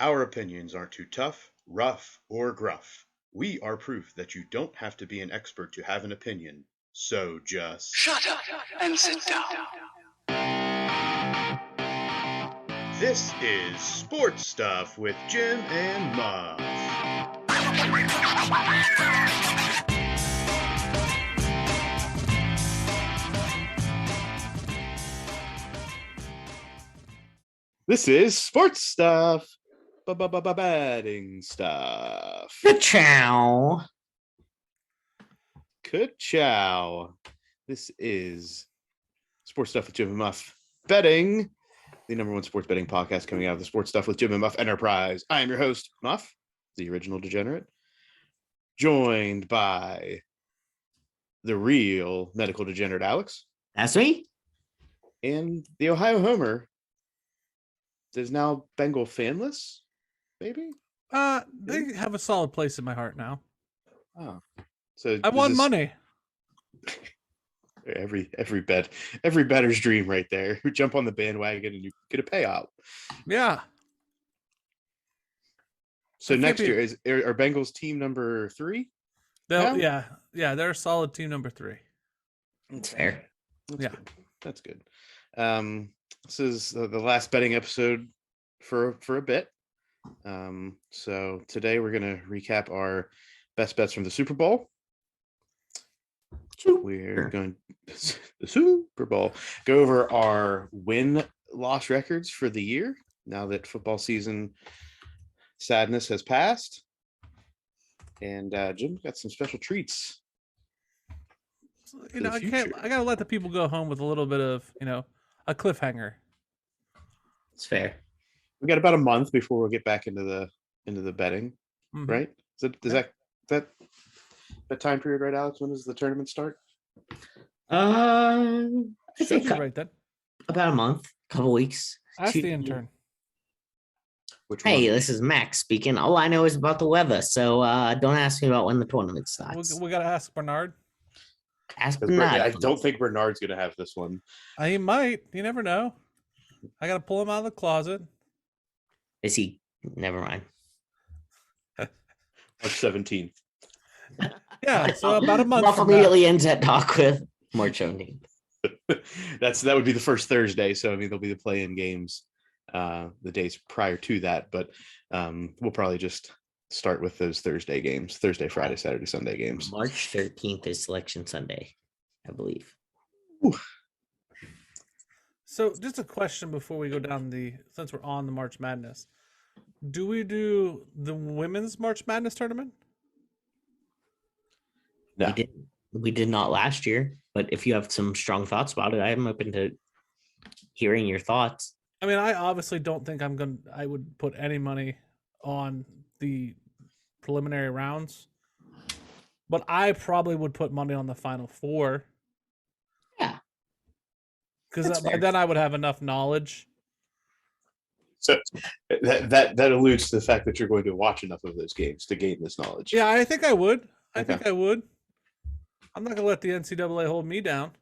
Our opinions aren't too tough, rough, or gruff. We are proof that you don't have to be an expert to have an opinion. So just Shut up and sit down. This is Sports Stuff with Jim and Muff. This is Sports Stuff. Batting stuff. Ka-chow. Ka-chow. This is Sports Stuff with Jim and Muff. Betting, the number one sports betting podcast coming out of the Sports Stuff with Jim and Muff Enterprise. I am your host, Muff, the original degenerate, joined by the real medical degenerate, Alex. That's me. And the Ohio Homer is now Bengal fanless, maybe? They have a solid place in my heart now. Oh. So I won money. Every bettor's dream right there. You jump on the bandwagon and you get a payout. Yeah. So next year are Bengals team number 3? Yeah, they're a solid team number 3. That's fair. That's good. This is the last betting episode for a bit. So today we're going to recap our best bets from the Super Bowl. We're going to the Super Bowl, go over our win-loss records for the year now that football season sadness has passed. And Jim's got some special treats. I gotta let the people go home with a little bit of, a cliffhanger. It's fair. We got about a month before we'll get back into the betting, right? Is that time period, right, Alex? When does the tournament start? I think right then. About a month, couple weeks. Ask the intern. Hey, this is Max speaking. All I know is about the weather, so don't ask me about when the tournament starts. We gotta ask Bernard. Ask Bernard. I don't think Bernard's gonna have this one. He might. You never know. I gotta pull him out of the closet. Is he? Never mind. March 17th. Yeah, so about a month. Muff immediately ends that talk with March 17th. That would be the first Thursday, so I mean there'll be the play-in games the days prior to that, but we'll probably just start with those Thursday games, Thursday, Friday, Saturday, Sunday games. March 13th is Selection Sunday, I believe. Ooh. So just a question before we go down since we're on the March Madness, do we do the women's March Madness tournament? No. We did not last year, but if you have some strong thoughts about it, I'm open to hearing your thoughts. I mean, I obviously don't think I would put any money on the preliminary rounds, but I probably would put money on the Final Four. Yeah. Because by then I would have enough knowledge. So that alludes to the fact that you're going to watch enough of those games to gain this knowledge. Yeah, I think I would. I think I would. I'm not going to let the NCAA hold me down.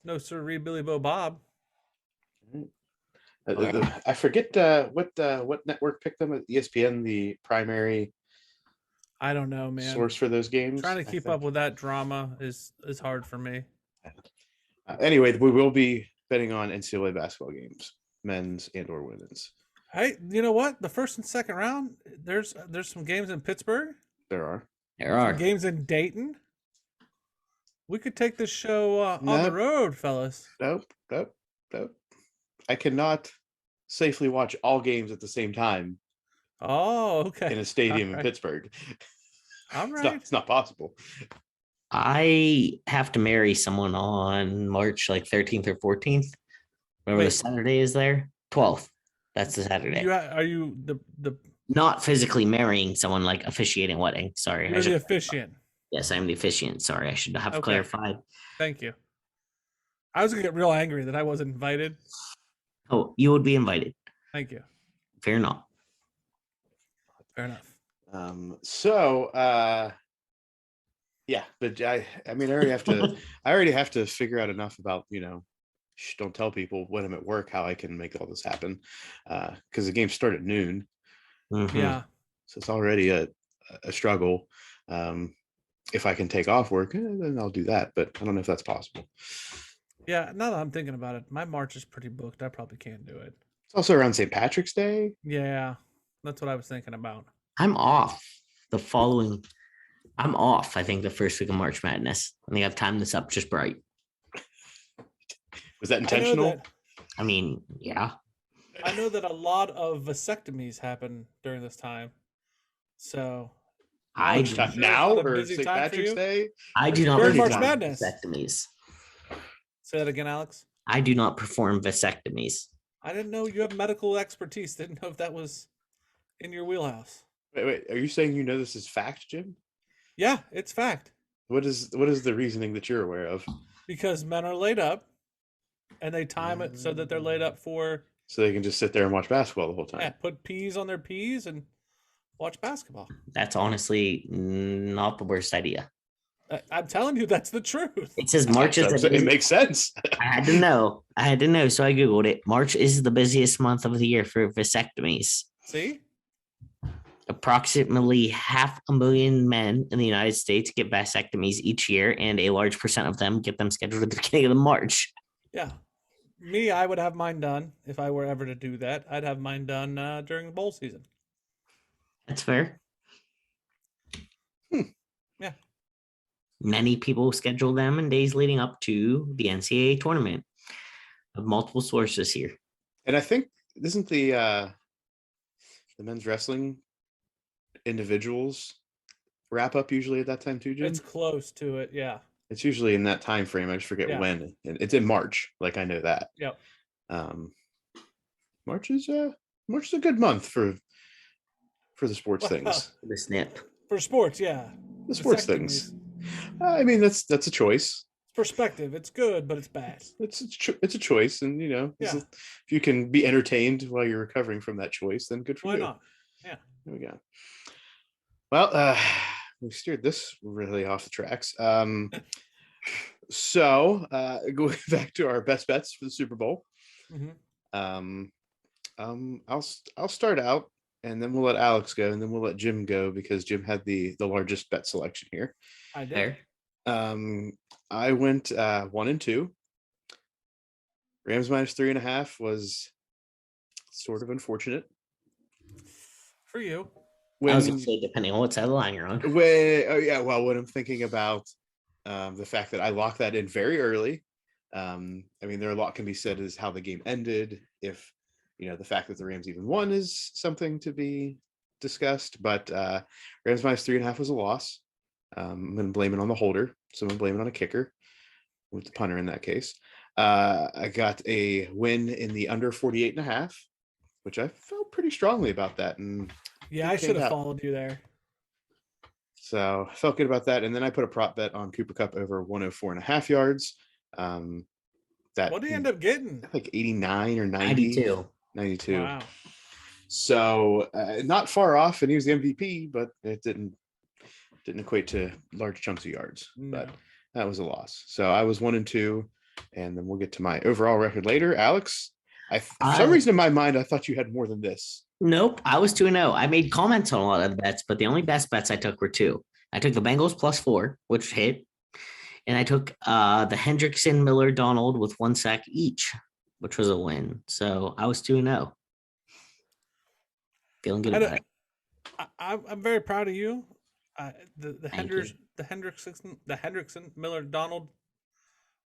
No, sir, Billy Bo Bob. I forget what network picked them. ESPN, the primary. I don't know, man. Source for those games. Trying to keep up with that drama is hard for me. Anyway, we will be betting on NCAA basketball games, men's and or women's. Hey, you know what? The first and second round, there's some games in Pittsburgh. There are some games in Dayton. We could take this show on the road, fellas. Nope. I cannot safely watch all games at the same time. Oh, okay. In a stadium in Pittsburgh. All right. It's not possible. I have to marry someone on March 13th or 14th. Whatever the Saturday is there. 12th. That's the Saturday. Are you the not physically marrying someone, like officiating wedding? Sorry. You're the officiant. Yes, I'm the officiant. Sorry, I should have clarified. Thank you. I was gonna get real angry that I wasn't invited. Oh, you would be invited. Thank you. Fair enough. Fair enough. Yeah, but I mean, I already have to figure out enough about shh, don't tell people when I'm at work how I can make all this happen, because the game started at noon, Mhm. Yeah. so it's already a struggle. If I can take off work, then I'll do that, but I don't know if that's possible. Yeah. Now that I'm thinking about it, my March is pretty booked. I probably can't do it. It's also around St. Patrick's Day. Yeah. That's what I was thinking about. I'm off the following. I'm off. I think the first week of March Madness. I think I've timed this up just right. Was that I know intentional? that I mean, yeah. I know that a lot of vasectomies happen during this time. So I Which do, time, sure it's now not a or busy St. time for Patrick's you? Day? I Or do not During any March perform time? Madness. vasectomies. Say that again, Alex. I do not perform vasectomies. I didn't know you have medical expertise. Didn't know if that was in your wheelhouse. Wait, are you saying you know this is fact, Jim? Yeah, it's fact. What is the reasoning that you're aware of? Because men are laid up and they time it so that they're laid up for So they can just sit there and watch basketball the whole time. put peas on their peas and watch basketball. That's honestly not the worst idea. I'm telling you, that's the truth. It says March is the It makes sense. I had to know. So I Googled it. March is the busiest month of the year for vasectomies. See? Approximately 500,000 men in the United States get vasectomies each year, and a large percent of them get them scheduled at the beginning of March. Yeah. Me, I would have mine done if I were ever to do that. I'd have mine done during bowl season. That's fair. Yeah. Many people schedule them in days leading up to the NCAA tournament. Of multiple sources here. And I think isn't the men's wrestling individuals wrap up usually at that time too, Jim? It's close to it, yeah. It's usually in that time frame. I just forget Yeah. when. And it's in March. Like I know that. Yep. March is a good month for the sports things. The snip. For sports, yeah. The sports Vasectomies. things. I mean, that's a choice. Perspective. It's good, but it's bad. It's a choice, and Yeah. if you can be entertained while you're recovering from that choice, then good for Why you. not? Yeah. There we go. Well, we steered this really off the tracks. So going back to our best bets for the Super Bowl. Mm-hmm. I'll start out, and then we'll let Alex go, and then we'll let Jim go because Jim had the largest bet selection here. I did. There. I went 1-2. Rams -3.5 was sort of unfortunate. For you. I was going to say, depending on what side of the line you're on. When I'm thinking about the fact that I locked that in very early. I mean, there are a lot can be said as how the game ended. If the fact that the Rams even won is something to be discussed, but Rams -3.5 was a loss. I'm going to blame it on the holder, so I'm going to blame it on a kicker, with the punter in that case. I got a win in the under 48.5, which I felt pretty strongly about that. And yeah, I should have followed you there. So I felt good about that. And then I put a prop bet on Cooper Kupp over 104.5 yards. What did he end up getting? Like 89 or 90. 92. Wow. So not far off, and he was the MVP, but it didn't equate to large chunks of yards. No. But that was a loss. So I was 1-2, and then we'll get to my overall record later. Alex, for some reason in my mind, I thought you had more than this. Nope, I was 2-0. I made comments on a lot of the bets, but the only best bets I took were two. I took the Bengals +4, which hit, and I took the Hendrickson, Miller, Donald with 1 sack each, which was a win. So I was 2-0. Feeling good about it. I'm very proud of you. The Hendrickson, Miller, Donald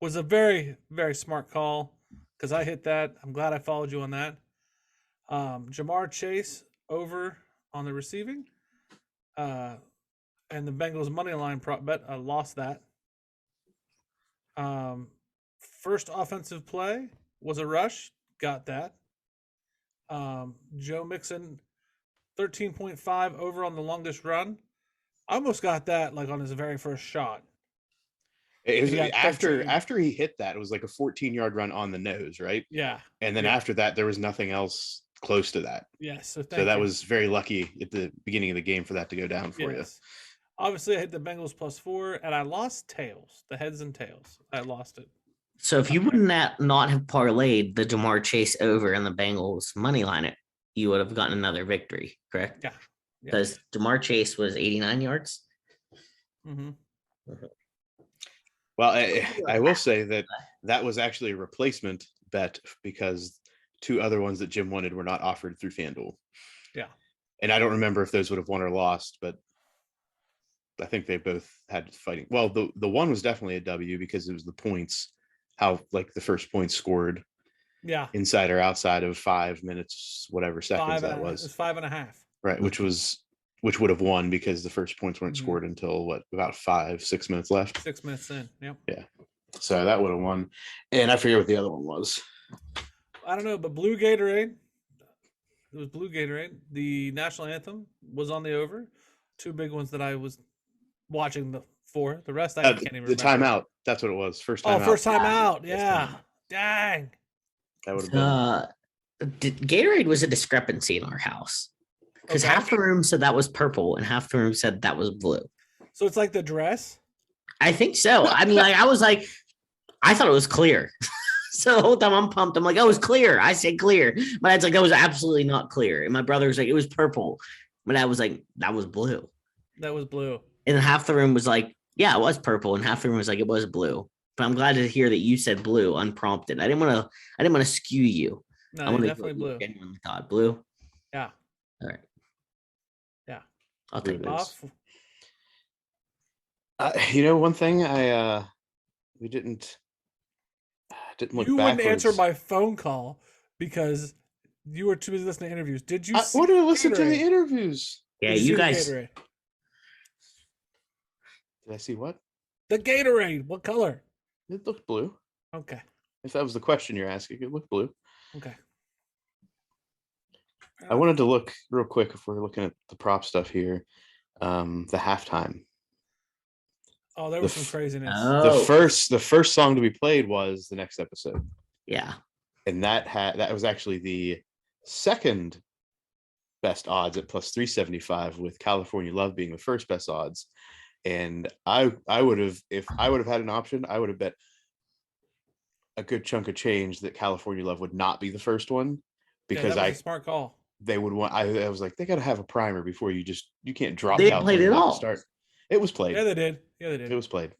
was a very, very smart call because I hit that. I'm glad I followed you on that. Jamar Chase over on the receiving, and the Bengals money line prop bet. I lost that. First offensive play was a rush. Got that. Joe Mixon, 13.5 over on the longest run. I almost got that like on his very first shot. It was after he hit that, it was like a 14-yard run on the nose, right? Yeah. And then after that, there was nothing else close to that. Yes. So that was very lucky at the beginning of the game for that to go down for you. Obviously, I hit the Bengals +4, and I lost tails, the heads and tails. I lost it. So if you would not have parlayed the Jamar Chase over in the Bengals money line, you would have gotten another victory, correct? Yeah. Because Jamar Chase was 89 yards. Mm-hmm. Well, I will say that was actually a replacement bet because 2 other ones that Jim wanted were not offered through FanDuel. Yeah. And I don't remember if those would have won or lost, but I think they both had fighting. Well, the one was definitely a W because it was the points, how like the first point scored. Yeah. Inside or outside of 5 minutes, whatever seconds that was. It was 5.5. Right, which would have won because the first points weren't scored until about 6 minutes left. 6 minutes in. Yep. Yeah. So that would have won. And I forget what the other one was. I don't know, but Blue Gatorade. It was Blue Gatorade. The national anthem was on the over. 2 big ones that I was watching for. The rest I can't even remember. The timeout. That's what it was. First time out. First time out. Yeah. Dang. That would have been. Gatorade was a discrepancy in our house. Because half the room said that was purple and half the room said that was blue. So it's like the dress? I think so. I mean, I was like, I thought it was clear. So the whole time I'm pumped. I'm like, oh, it was clear. I said clear. My dad's like, that was absolutely not clear. And my brother was like, it was purple. My dad was like, that was blue. That was blue. And half the room was like, yeah, it was purple. And half the room was like, it was blue. But I'm glad to hear that you said blue unprompted. I didn't want to skew you. No, I want to definitely blue. Genuinely thought blue. Yeah. All right. Yeah. I'll take it off. One thing we didn't look you backwards. wouldn't answer my phone call because you were too busy listening to interviews. Did you I wanted to listen to the interviews. Yeah, you guys. Did I see what? The Gatorade. What color? It looked blue. Okay. If that was the question you're asking, it looked blue. Okay. I wanted to look real quick if we're looking at the prop stuff here. The halftime. Oh, there was some craziness. The first song to be played was The Next Episode. Yeah. And that was actually the second best odds at plus 375, with California Love being the first best odds. And I would have, if I would have had an option, I would have bet a good chunk of change that California Love would not be the first one, because that was a smart call. They would want. I was like, they got to have a primer before you can't drop. They played it all. Start. It was played. Yeah, they did. It was played.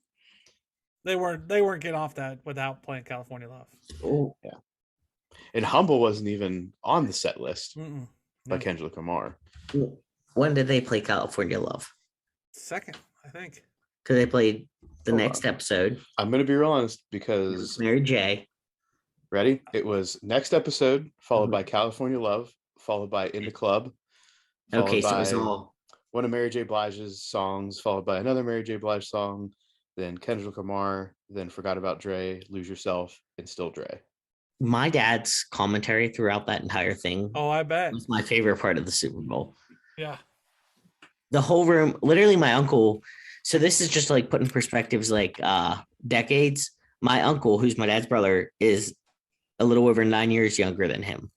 They weren't getting off that without playing California Love. Oh yeah. And Humble wasn't even on the set list by No. Kendrick Lamar. When did they play California Love? Second, I think. Because they played the next episode. I'm going to be real honest, because Mary J. Ready? It was Next Episode, followed by California Love, followed by In the Club. Okay, so it was all one of Mary J. Blige's songs, followed by another Mary J. Blige song, then Kendrick Lamar, then Forgot About Dre, Lose Yourself, and Still Dre. My dad's commentary throughout that entire thing. Oh, I bet. Was my favorite part of the Super Bowl. Yeah. The whole room, literally my uncle. So this is just like put in perspectives, like decades. My uncle, who's my dad's brother, is a little over 9 years younger than him.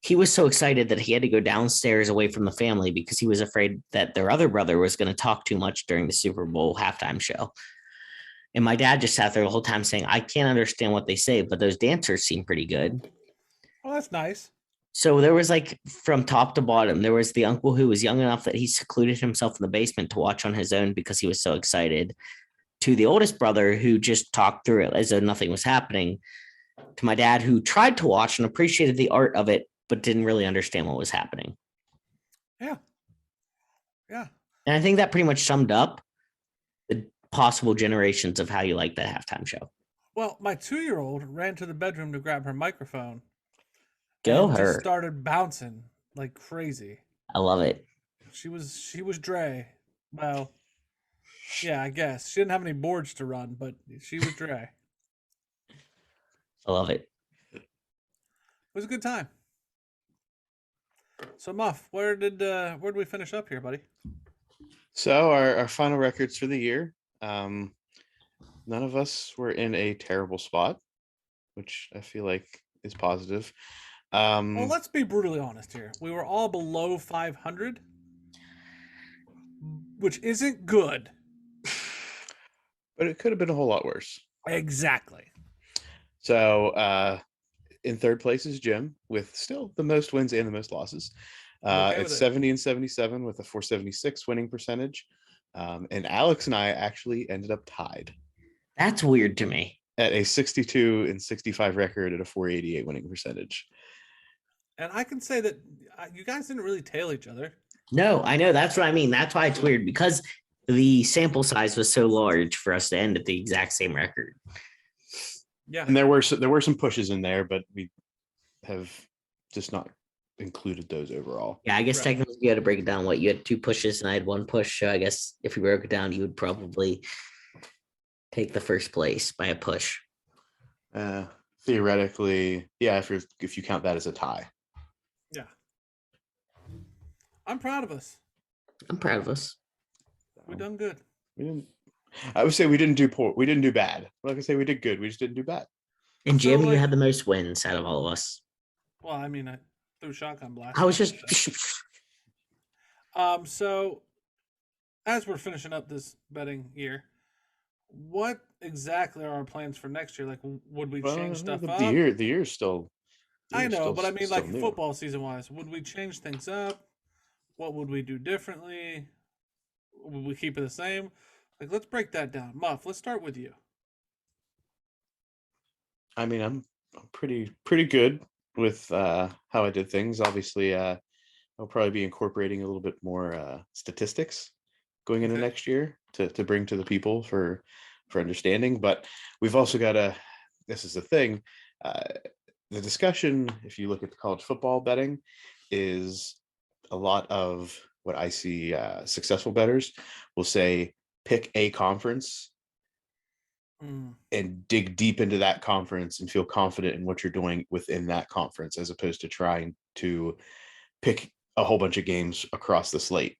He was so excited that he had to go downstairs away from the family because he was afraid that their other brother was going to talk too much during the Super Bowl halftime show. And my dad just sat there the whole time saying, I can't understand what they say, but those dancers seem pretty good. Oh, that's nice. So there was like from top to bottom, there was the uncle who was young enough that he secluded himself in the basement to watch on his own because he was so excited, to the oldest brother who just talked through it as though nothing was happening, to my dad who tried to watch and appreciated the art of it, but didn't really understand what was happening. Yeah. Yeah. And I think that pretty much summed up the possible generations of how you like the halftime show. Well, my 2-year-old ran to the bedroom to grab her microphone. Go and her. Just started bouncing like crazy. I love it. She was Dre. Well, yeah, I guess. She didn't have any boards to run, but she was Dre. I love it. It was a good time. So Muff, where did we finish up here, buddy? So our final records for the year. None of us were in a terrible spot, which I feel like is positive. Well, let's be brutally honest here. We were all below 500, which isn't good. But it could have been a whole lot worse. Exactly. So in third place is Jim with still the most wins and the most losses. I'm okay It's with it. 70 and 77 with a 476 winning percentage. And Alex and I actually ended up tied That's weird to me. at a 62 and 65 record at a 488 winning percentage. And I can say that you guys didn't really tail each other. No, I know. That's what I mean. That's why it's weird because the sample size was so large for us to end at the exact same record. Yeah. And there were some pushes in there, but we have just not included those overall. Yeah, I guess Right. technically you had to break it down. What, you had 2 pushes and I had 1 push. So I guess if we broke it down, you would probably take the first place by a push. Theoretically, yeah, if you count that as a tie. Yeah. I'm proud of us. I'm proud of us. We done good. We didn't. I would say we didn't do poor. We didn't do bad. Like I say, we did good. We just didn't do bad. And So, Jim, you like- had the most wins out of all of us. Well, I mean, I threw shotgun blast. I was just So as we're finishing up this betting year, what exactly are our plans for next year? Like, would we change stuff the up? year's still. I year's know, still- but I mean, still like new. football season wise, would we change things up? What would we do differently? Would we keep it the same? Like, let's break that down. Muff, let's start with you. I mean, I'm pretty good with how I did things. Obviously, I'll probably be incorporating a little bit more statistics going into Okay. next year to bring to the people for understanding. But we've also got this is the thing, the discussion, if you look at the college football betting, is a lot of what I see successful bettors will say, pick a conference and dig deep into that conference and feel confident in what you're doing within that conference, as opposed to trying to pick a whole bunch of games across the slate.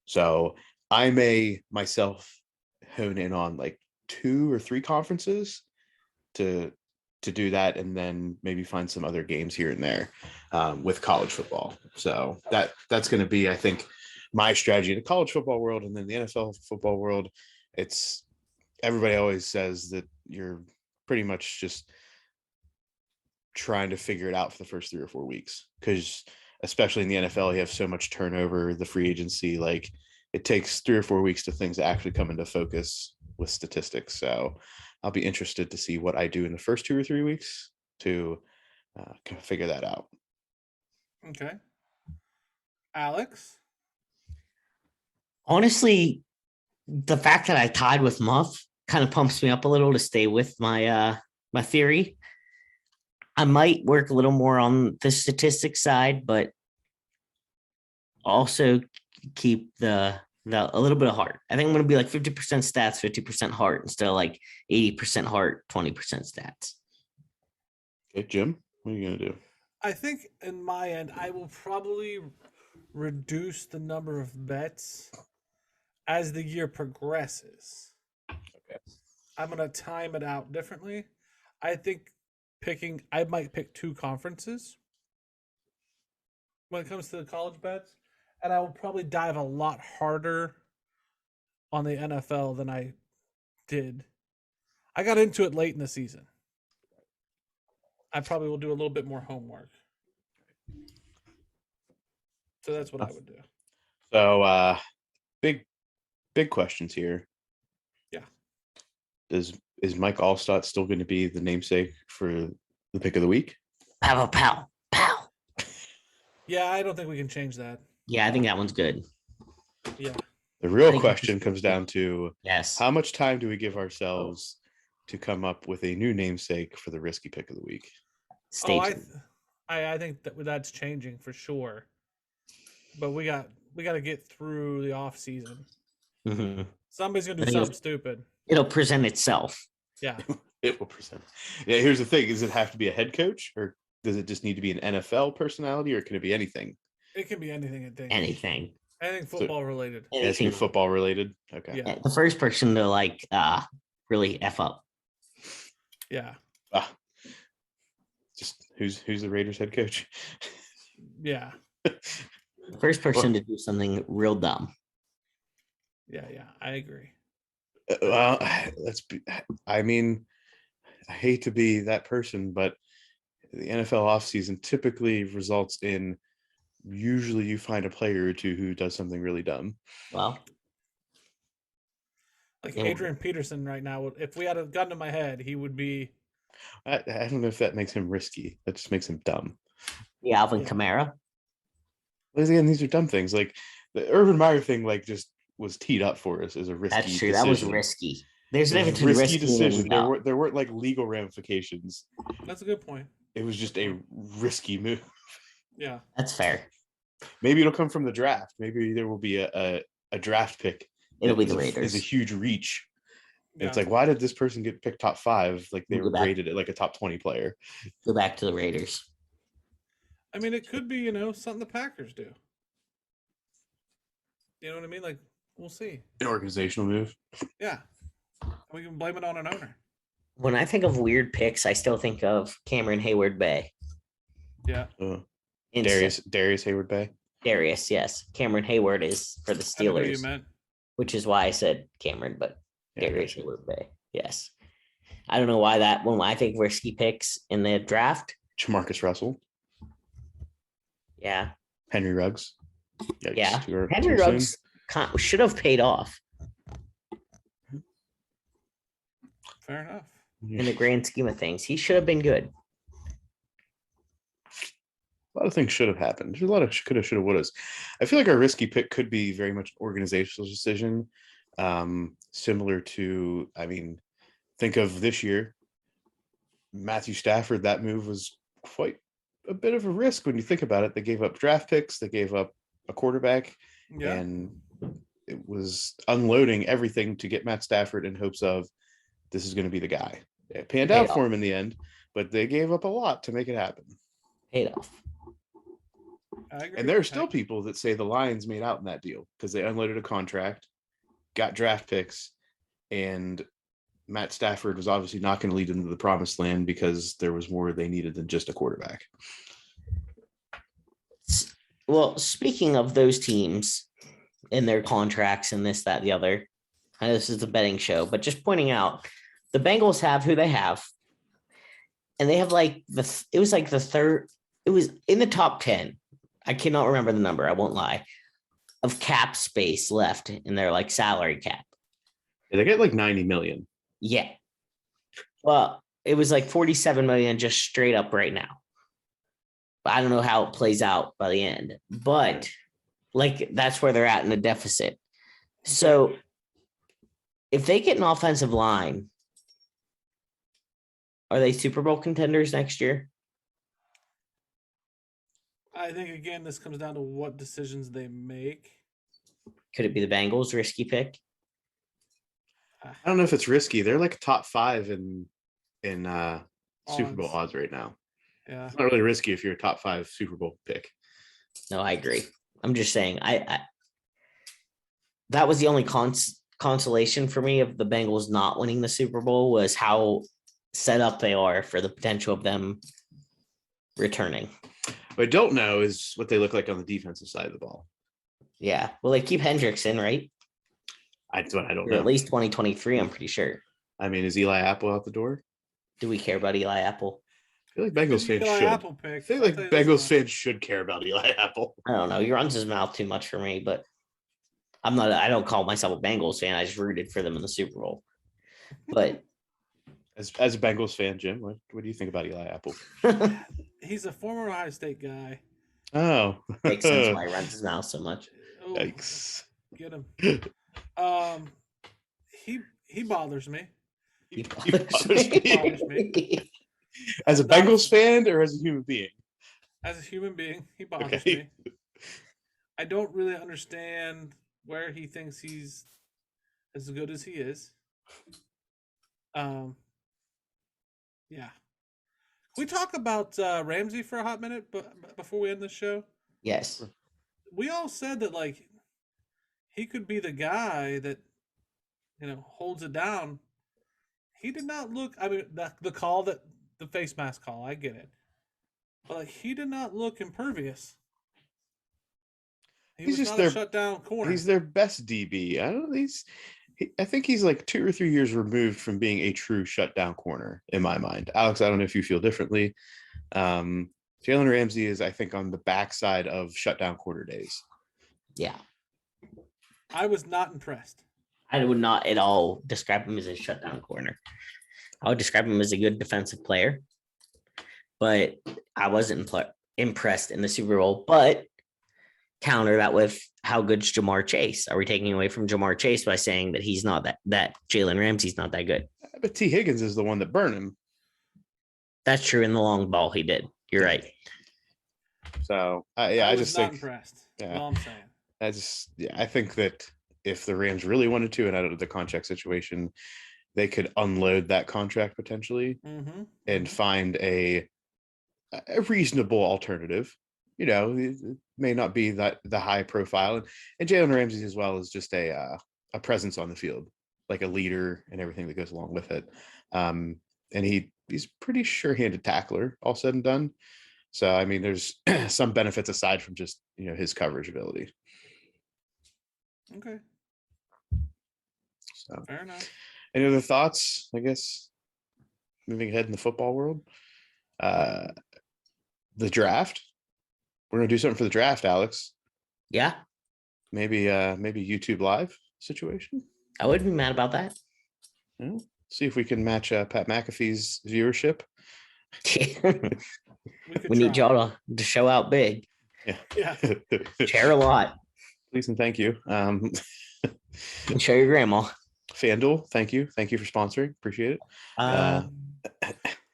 So I may myself hone in on like 2 or 3 conferences to do that, and then maybe find some other games here and there with college football. So that's going to be, I think, my strategy in the college football world. And then the NFL football world, it's everybody always says that you're pretty much just trying to figure it out for the first 3 or 4 weeks, because especially in the NFL, you have so much turnover, the free agency, like it takes 3 or 4 weeks to things to actually come into focus with statistics. So I'll be interested to see what I do in the first 2 or 3 weeks to kind of figure that out. Okay. Alex? honestly, the fact that I tied with Muff kind of pumps me up a little to stay with my my theory. I might work a little more on the statistics side, but also keep the a little bit of heart. I think I'm going to be like 50% stats, 50% heart instead of like 80% heart, 20% stats. Okay, Jim, what are you going to do? I think in my end, I will probably reduce the number of bets as the year progresses. Okay. I'm going to time it out differently. I think I might pick 2 conferences when it comes to the college bets, and I will probably dive a lot harder on the NFL than I did. I got into it late in the season. I probably will do a little bit more homework. So that's what I would do. So big questions here. Yeah. Is Mike Allstott still going to be the namesake for the pick of the week? Pow, pow, pow. Yeah, I don't think we can change that. Yeah, I think that one's good. Yeah. The real think- question comes down to Yes. how much time do we give ourselves to come up with a new namesake for the risky pick of the week? Stay I tuned. think that's changing for sure. But we got to get through the off season. Mhm. Somebody's gonna I do think something stupid. It'll present itself. Yeah. It will present. Yeah, here's the thing. Does it have to be a head coach, or does it just need to be an NFL personality, or can it be anything? It can be anything. I think Anything. anything football related. It has to be Anything. football related. Okay. Yeah. The first person to like really F up. Yeah. Ah. Just who's the Raiders head coach? Yeah. The first person to do something real dumb. Yeah. I agree. Well, I I hate to be that person, but the NFL offseason typically results in usually you find a player or two who does something really dumb. Well, Like Yeah. Adrian Peterson right now, if we had a gun to my head, he would be. I don't know if that makes him risky. That just makes him dumb. the Alvin Yeah. Kamara. Because again, these are dumb things. Like the Urban Meyer thing, like just was teed up for us as a risky That's true. decision. That was risky. There's It a was a difference between risky risky decision. and There weren't like legal ramifications. That's a good point. It was just a risky move. Yeah. That's fair. Maybe it'll come from the draft. Maybe there will be a draft pick. It'll be that the is Raiders. a huge reach. And it's Yeah. like, why did this person get picked top 5? Like they We'll were go back. graded at like a top 20 player. Go back to the Raiders. I mean, it could be, something the Packers do. You know what I mean? Like, we'll see. An organizational move. Yeah. We can blame it on an owner. When I think of weird picks, I still think of Cameron Hayward Bay. Yeah. Darius Hayward Bay. Darius, yes. Cameron Hayward is for the I know who you Steelers, meant. which is why I said Cameron, but Yeah, Darius gotcha. Hayward Bay. Yes. I don't know why that when I think risky picks in the draft. Jamarcus Russell. Yeah. Henry Ruggs. Yikes, Yeah. too Henry soon. Ruggs should have paid off Fair enough. in the grand scheme of things. He should have been good. A lot of things should have happened. There's a lot of coulda, shoulda, wouldas. I feel like our risky pick could be very much an organizational decision, similar to, think of this year. Matthew Stafford, that move was quite a bit of a risk when you think about it. They gave up draft picks, they gave up a quarterback, Yeah. and it was unloading everything to get Matt Stafford in hopes of this is going to be the guy. It panned out for him in the end, but they gave up a lot to make it happen. Paid off. I agree. And there are still people that say the Lions made out in that deal because they unloaded a contract, got draft picks, and Matt Stafford was obviously not going to lead into the promised land because there was more they needed than just a quarterback. Well, speaking of those teams and their contracts and this, that, the other, I know this is a betting show, but just pointing out the Bengals have who they have. And they have it was like the third, it was in the top 10. I cannot remember the number, I won't lie, of cap space left in their salary cap. Yeah, they get like 90 million. Yeah. Well, it was like 47 million just straight up right now. But I don't know how it plays out by the end. But that's where they're at in the deficit. So if they get an offensive line, are they Super Bowl contenders next year? I think, again, this comes down to what decisions they make. Could it be the Bengals risky pick? I don't know if it's risky. They're like top 5 in Super Bowl odds right now. Yeah. It's not really risky if you're a top 5 Super Bowl pick. No, I agree. I'm just saying I that was the only consolation for me of the Bengals not winning the Super Bowl was how set up they are for the potential of them returning. What I don't know is what they look like on the defensive side of the ball. Yeah. Well, they keep Hendrickson, right? I don't Or know. at least 2023, I'm pretty sure. Is Eli Apple out the door? Do we care about Eli Apple? I feel like Bengals fans Eli should. Apple pick. I feel I'll like tell you this Bengals much. fans should care about Eli Apple. I don't know. He runs his mouth too much for me, but I don't call myself a Bengals fan. I just rooted for them in the Super Bowl. But As a Bengals fan, Jim, what do you think about Eli Apple? He's a former Ohio State guy. Oh, makes sense why he runs his mouth so much. Oh, Yikes. get him. He bothers me. He bothers bothers me. As a Bengals fan or as a human being? As a human being, he bothers Okay. me. I don't really understand where he thinks he's as good as he is. Yeah. Can we talk about Ramsey for a hot minute before we end the show? Yes. We all said that he could be the guy that holds it down. He did not look. The call the face mask call, I get it, but he did not look impervious. He's He's was just not their a shut down corner. He's their best DB. I don't know. I think he's like 2 or 3 years removed from being a true shutdown corner in my mind. Alex, I don't know if you feel differently. Jalen Ramsey is, I think, on the backside of shutdown corner days. Yeah. I was not impressed. I would not at all describe him as a shutdown corner. I would describe him as a good defensive player, but I wasn't impressed in the Super Bowl. But counter that with how good's Jamar Chase? Are we taking away from Jamar Chase by saying that he's not that Jalen Ramsey's not that good? But T. Higgins is the one that burned him. That's true. In the long ball, he did. You're right. So I just not think impressed. Yeah. All I'm saying. I think that if the Rams really wanted to, and out of the contract situation, they could unload that contract potentially and find a reasonable alternative. You know, it may not be that the high profile, and Jalen Ramsey as well is just a presence on the field, like a leader and everything that goes along with it. And he's pretty sure-handed tackler, all said and done. So I mean, there's some benefits aside from just his coverage ability. Okay. So fair enough. Any other thoughts? I guess moving ahead in the football world, the draft. We're gonna do something for the draft, Alex. Yeah. Maybe YouTube Live situation. I wouldn't be mad about that. Yeah. See if we can match Pat McAfee's viewership. We need y'all to show out big. Yeah. Share a lot. Please and thank you. And show your grandma. FanDuel, thank you for sponsoring. Appreciate it.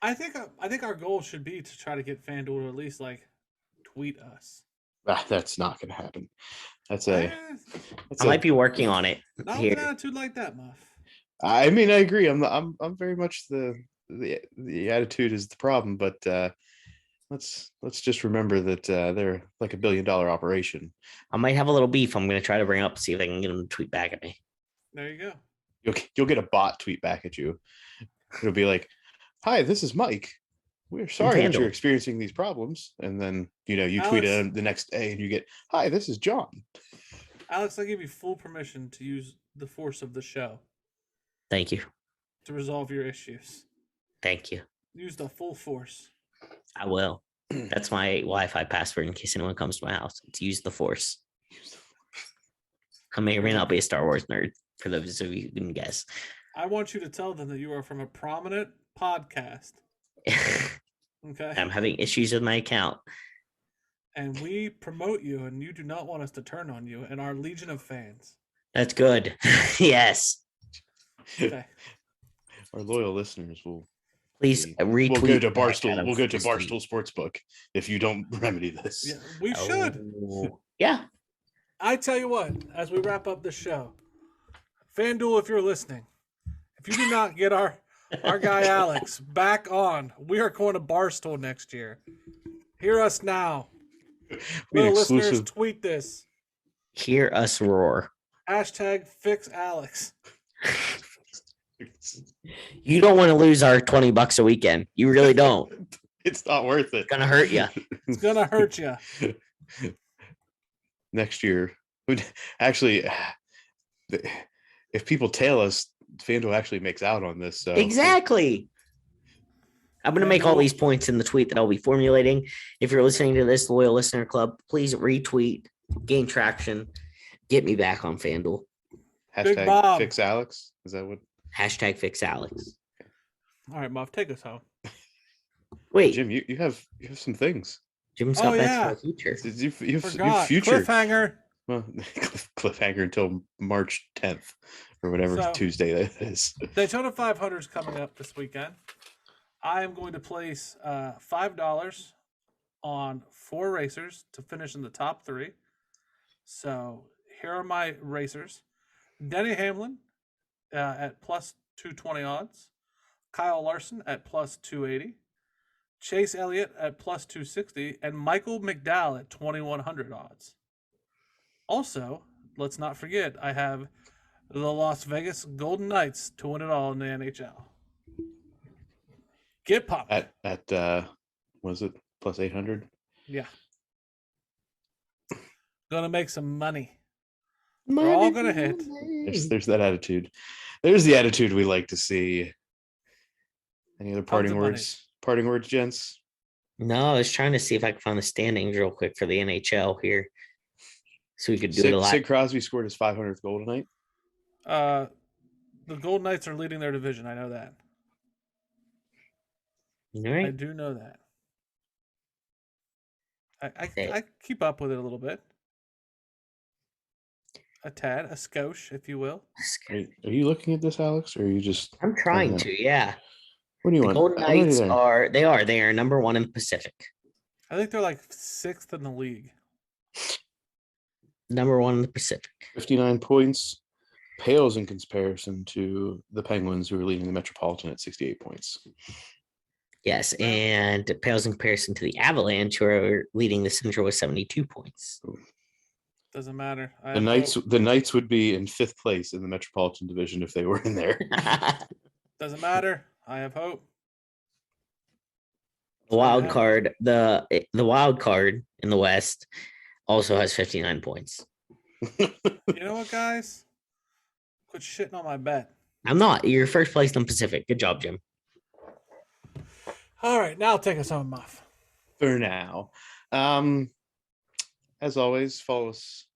I think our goal should be to try to get FanDuel to at least tweet us. That's not going to happen. I might be working on it. Not with an attitude like that, Muff. I mean, I agree. I'm very much the attitude is the problem, but let's just remember that they're like $1 billion operation. I might have a little beef. I'm going to try to bring up, see if I can get them to tweet back at me. There you go. You'll get a bot tweet back at you. It'll be like, "Hi, this is Mike. We're sorry that you're experiencing these problems." And then you Alex, tweet it the next day, and you get, "Hi, this is John." Alex, I give you full permission to use the force of the show. Thank you. To resolve your issues. Thank you. Use the full force. I will. That's my Wi-Fi password in case anyone comes to my house. It's use the force. I may or may not be a Star Wars nerd, for those of you who can guess. I want you to tell them that you are from a prominent podcast. Okay. I'm having issues with my account. And we promote you, and you do not want us to turn on you and our legion of fans. That's good. Yes. Okay. Our loyal listeners will please retweet. We'll go to Barstool. We'll go to Barstool Sportsbook if you don't remedy this. Yeah, we should. Yeah. I tell you what, as we wrap up the show, FanDuel, if you're listening, if you do not get our guy Alex back on, we are going to Barstool next year. Hear us now. Little listeners, tweet this. Hear us roar. Hashtag fix Alex. You don't want to lose our $20 a weekend. You really don't. It's not worth it. It's gonna hurt you. It's gonna hurt you. Next year, actually, if people tail us, FanDuel actually makes out on this. So exactly. I'm going to make all these points in the tweet that I'll be formulating. If you're listening to this, Loyal Listener Club, please retweet, gain traction, get me back on FanDuel. Hashtag fix Alex. Is that what? Hashtag fix Alex. All right, Muff, take us home. Wait, Jim, you have some things. Jim's got bets for the future. You future cliffhanger. Well, cliffhanger until March 10th or whatever Tuesday that is. Daytona 500 is coming up this weekend. I am going to place $5 on 4 racers to finish in the top 3. So here are my racers: Denny Hamlin at plus 220 odds, Kyle Larson at plus 280, Chase Elliott at plus 260, and Michael McDowell at 2,100 odds. Also, let's not forget, I have the Las Vegas Golden Knights to win it all in the NHL. Get popped. At was it plus 800? Yeah. Gonna make some money. They're all gonna hit. There's that attitude. There's the attitude we like to see. Any other parting of money. words? Parting words, gents? No, I was trying to see if I could find the standings real quick for the NHL here. So we could do it a lot. Sid Crosby scored his 500th goal tonight. The Golden Knights are leading their division. I know that. All I right. do know that. I keep up with it a little bit. A tad, a skosh, if you will. Are you looking at this, Alex, or are you just? I'm trying to, yeah. What do you The want? Golden I'm already Knights there. they are number one in the Pacific. I think they're like 6th in the league. Number one in the Pacific. 59 points. Pales in comparison to the Penguins, who are leading the Metropolitan at 68 points. Yes, and it pales in comparison to the Avalanche, who are leading the Central with 72 points. Doesn't matter. The Knights would be in 5th place in the Metropolitan Division if they were in there. Doesn't matter. I have hope. The wild card in the West also has 59 points. You know what, guys? Quit shitting on my bet. I'm not. You're first place in the Pacific. Good job, Jim. All right, now take us home, Muff. For now. As always, follow us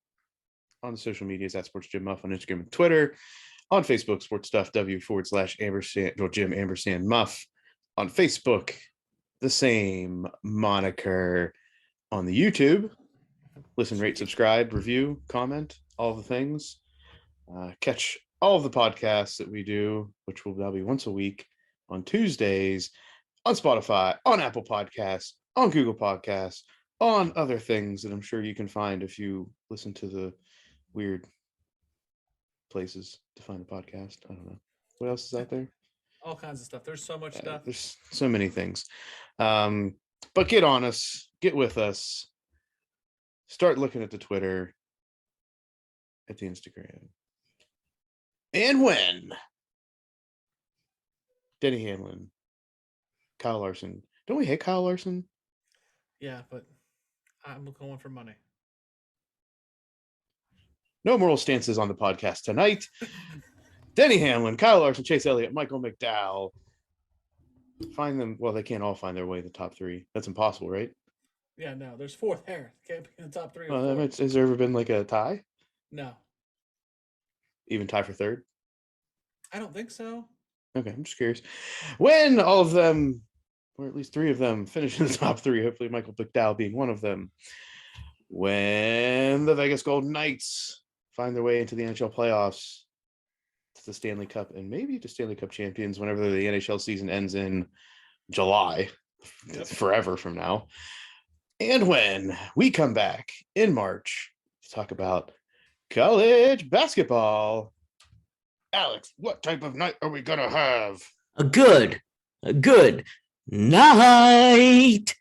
on the social medias at Sports Jim Muff on Instagram and Twitter. On Facebook, Sports Stuff W// Jim Ampersand Muff. On Facebook, the same moniker. On the YouTube, listen, rate, subscribe, review, comment, all the things. Catch all of the podcasts that we do, which will now be once a week on Tuesdays, on Spotify, on Apple Podcasts, on Google Podcasts, on other things that I'm sure you can find if you listen to the weird places to find a podcast. I don't know. What else is out there? All kinds of stuff. There's so much stuff. There's so many things. But get on us. Get with us. Start looking at the Twitter, at the Instagram. And when Denny Hamlin, Kyle Larson. Don't we hate Kyle Larson? Yeah, but I'm going for money. No moral stances on the podcast tonight. Denny Hamlin, Kyle Larson, Chase Elliott, Michael McDowell. Find them. Well, they can't all find their way to the top 3. That's impossible, right? Yeah, no. There's 4 there. Can't be in the top 3. Has there ever been like a tie? No. Even tie for 3rd? I don't think so. Okay, I'm just curious. When all of them, or at least 3 of them, finish in the top 3, hopefully Michael McDowell being one of them. When the Vegas Golden Knights find their way into the NHL playoffs, to the Stanley Cup, and maybe to Stanley Cup champions whenever the NHL season ends in July, forever from now. And when we come back in March to talk about college basketball. Alex, what type of night are we going to have? A good night.